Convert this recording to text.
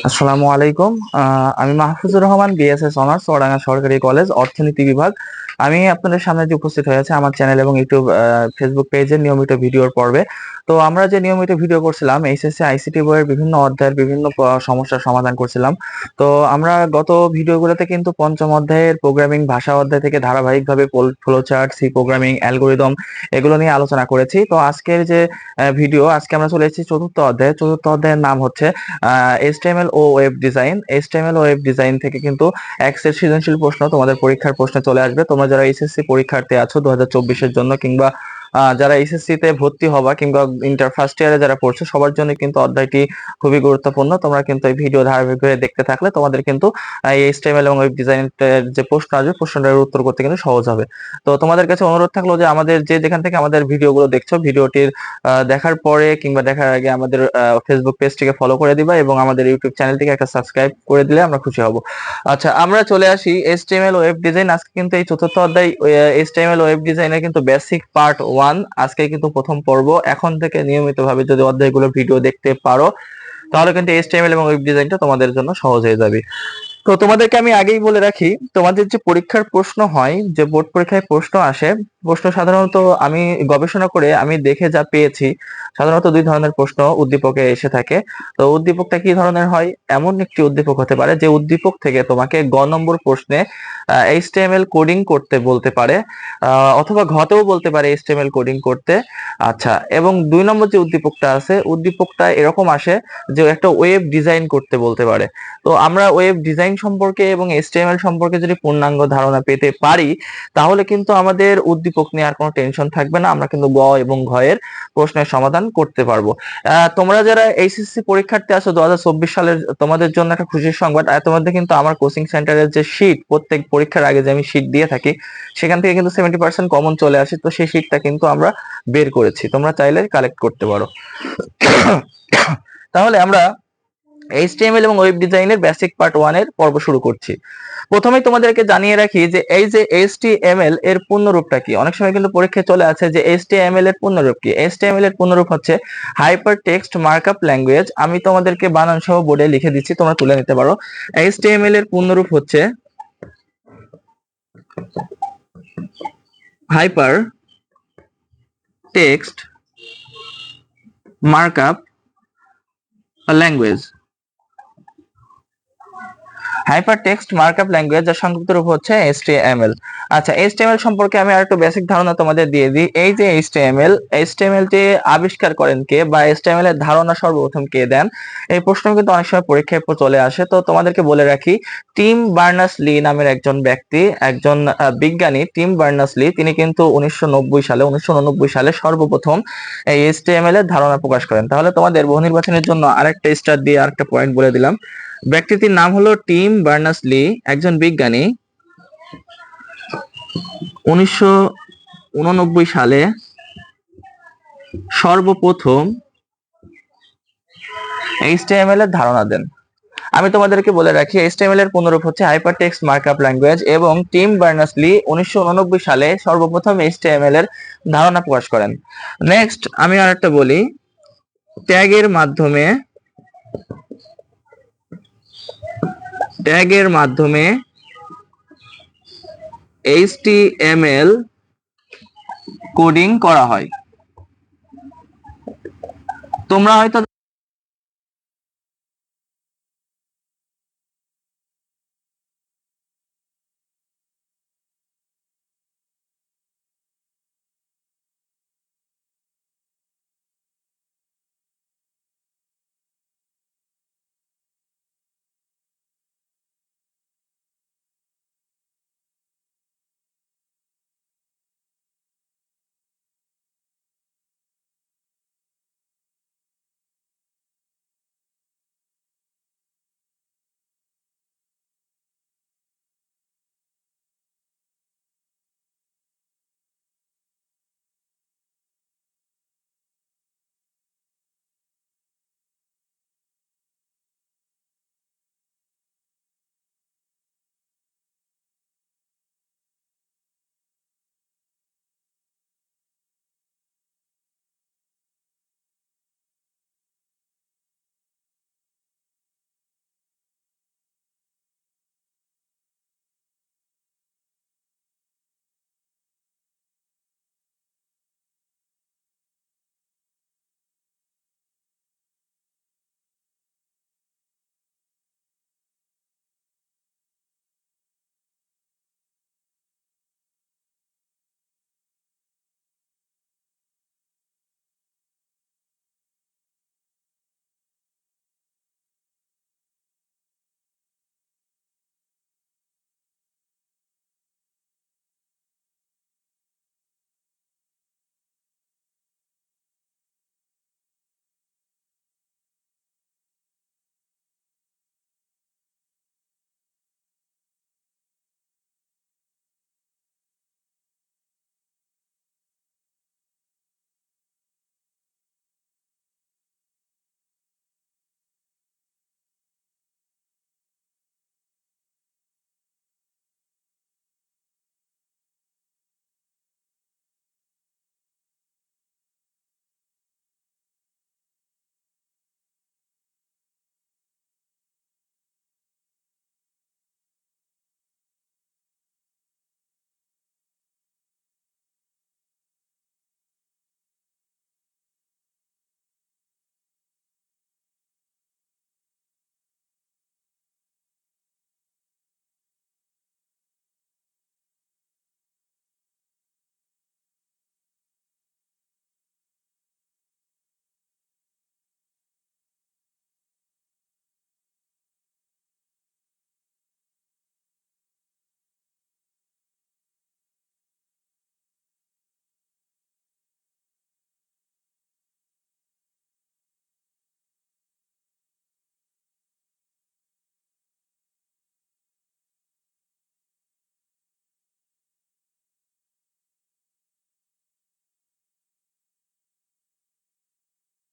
আসসালামু আলাইকুম। আমি মাহফুজুর রহমান, বিএসএস অনার্স, চুয়াডাঙ্গা সরকারি কলেজ, অর্থনীতি বিভাগ। আমি আপনাদের সামনে যে উপস্থিত হয়েছে আমার চ্যানেল এবং ইউটিউব ফেসবুক পেজের নিয়মিত ভিডিওর পর্বে। তো আমরা যে নিয়মিত ভিডিও করছিলাম এইচএসসি আইসিটি বইয়ের বিভিন্ন অধ্যায়ের বিভিন্ন সমস্যার সমাধান করছিলাম। তো আমরা গত ভিডিওগুলোতে কিন্তু পঞ্চম অধ্যায়ের প্রোগ্রামিং ভাষা অধ্যায় থেকে ধারাবাহিকভাবে ফ্লোচার্ট, সি প্রোগ্রামিং, অ্যালগোরিদম এগুলো নিয়ে আলোচনা করেছি। তো আজকের যে ভিডিও, আজকে আমরা চলে এসেছি চতুর্থ অধ্যায়ে। চতুর্থ অধ্যায়ের নাম হচ্ছে এইচটিএমএল ও ওয়েব ডিজাইন। এইচটিএমএল ও ওয়েব ডিজাইন থেকে কিন্তু এক্সের সৃজনশীল প্রশ্ন তোমাদের পরীক্ষার প্রশ্নে চলে আসবে। তোমরা যারা এইচএসসি পরীক্ষার্থী আছো 2024-এর জন্য, কিংবা যারা এইচএসসি তে ভর্তি হবা, কিংবা ইন্টার ফার্স্ট ইয়ারে যারা পড়ছো, সবার জন্য কিন্তু অধ্যায়টি খুবই গুরুত্বপূর্ণ। তোমরা কিন্তু এই ভিডিও ধারাবাহিকভাবে দেখতে থাকলে তোমাদের কিন্তু এই এইচটিএমএল এবং ওয়েব ডিজাইনের যে প্রশ্ন আসবে, প্রশ্নটার উত্তর করতে কিন্তু সহজ হবে। তো তোমাদের কাছে অনুরোধ থাকলো যে আমাদের যেখান থেকে আমাদের ভিডিওগুলো দেখছো, ভিডিওটির দেখার পরে কিংবা দেখার আগে আমাদের ফেসবুক পেজটিকে ফলো করে দিবা এবং আমাদের ইউটিউব চ্যানেলটিকে একটা সাবস্ক্রাইব করে দিলে আমরা খুশি হব। আচ্ছা, আমরা চলে আসি এইচটিএমএল ওয়েব ডিজাইন। আজকে কিন্তু এই চতুর্থ অধ্যায় এইচটিএমএল ওয়েব ডিজাইনের কিন্তু বেসিক পার্ট 1 আজকে কিন্তু প্রথম পর্ব। এখন থেকে নিয়মিতভাবে যদি অধ্যায়গুলো ভিডিও দেখতে পারো, তাহলে কিন্তু এইচটিএমএল এবং ওয়েব ডিজাইনটা তোমাদের জন্য সহজ হয়ে যাবে। তো তোমাদেরকে আমি আগেই বলে রাখি, তোমাদের যে পরীক্ষার প্রশ্ন হয়, যে বোর্ড পরীক্ষায় প্রশ্ন আসে, প্রশ্ন সাধারণত আমি গবেষণা করে আমি দেখে যা পেয়েছি, সাধারণত দুই ধরনের প্রশ্ন উদ্দীপকে এসে থাকে। তো উদ্দীপকটা কি ধরনের হয়? এমন একটি উদ্দীপক হতে পারে যে উদ্দীপক থেকে তোমাকে গ নম্বর প্রশ্নে এইচটিএমএল কোডিং করতে বলতে পারে, অথবা ঘতেও বলতে পারে এইচটিএমএল কোডিং করতে। আচ্ছা, এবং দুই নম্বর যে উদ্দীপকটা আছে, উদ্দীপকটা এরকম আসে যে একটা ওয়েব ডিজাইন করতে বলতে পারে। তো আমরা ওয়েব ডিজাইন সম্পর্কে এবং এইচটিএমএল সম্পর্কে যদি পূর্ণাঙ্গ ধারণা পেতে পারি, তাহলে কিন্তু আমাদের উদ্দীপক নিয়ে আর কোনো টেনশন থাকবে না। আমরা কিন্তু গ এবং ঘ এর প্রশ্নের সমাধান করতে পারবো। তোমরা যারা এইচএসসি পরীক্ষার্থী আছো 2024 সালের, তোমাদের জন্য একটা খুশির সংবাদ। তোমাদের কিন্তু আমার কোচিং সেন্টারের যে শীট, প্রত্যেক পরীক্ষার আগে যে আমি শীট দিয়ে থাকি, সেখান থেকে কিন্তু 70% কমন চলে আসে। তো সেই শীটটা কিন্তু আমরা বের করেছি, তোমরা চাইলে কালেক্ট করতে পারো। তাহলে আমরা এইচটিএমএল এবং ওয়েব ডিজাইনের বেসিক পার্ট 1 এর পর্ব শুরু করছি। প্রথমেই তোমাদেরকে জানিয়ে রাখি যে এই যে এইচটিএমএল এর পূর্ণরূপটা কি। অনেক সময় কিন্তু পরীক্ষায় চলে আসে যে এইচটিএমএল এর পূর্ণরূপ কি। এইচটিএমএল এর পূর্ণরূপ হচ্ছে হাইপার টেক্সট মার্কআপ ল্যাঙ্গুয়েজ। আমি তোমাদেরকে বানান সহ বোর্ডে লিখে দিচ্ছি, তোমরা তুলে নিতে পারো। এইচটিএমএল এর পূর্ণরূপ হচ্ছে hyper text markup language. Hyper text markup language, যার সংক্ষিপ্ত রূপ হচ্ছে এইচটিএমএল। আচ্ছা, এইচটিএমএল সম্পর্কে আমি আরেকটু বেসিক ধারণা তোমাদের দিয়ে দিই। এই যে এইচটিএমএল টি আবিষ্কার করেন কে, বা এইচটিএমএল এর ধারণা সর্বপ্রথম কে দেন, এই প্রশ্ন কিন্তু অনেক সময় পরীক্ষায় চলে আসে। তো তোমাদেরকে বলে রাখি, টিম বার্নার্স-লি নামের একজন ব্যক্তি, একজন বিজ্ঞানী, টিম বার্নার্স-লি, তিনি কিন্তু 1999 সালে সর্বপ্রথম এই এইচটিএমএল এর ধারণা প্রকাশ করেন। তাহলে তোমাদের বহু নির্বাচনের জন্য আরেকটা স্টার দিয়ে আরেকটা পয়েন্ট বলে দিলাম। ব্যক্তিটির নাম হলো টিম বার্নার্স-লি, একজন বিজ্ঞানী। 1989 সালে সর্বপ্রথম এইচটিএমএল এর ধারণা দেন। আমি তোমাদেরকে বলে রাখি, এইচটিএমএল এর পূর্ণরূপ হচ্ছে হাইপার টেক্সট মার্কআপ ল্যাঙ্গুয়েজ, এবং টিম বার্নার্স-লি 1989 সালে সর্বপ্রথম এইচটিএমএল এর ধারণা প্রকাশ করেন। নেক্সট আমি আরেকটা বলি, ট্যাগের মাধ্যমে এইচটিএমএল কোডিং করা হয়। তোমরা হয়তো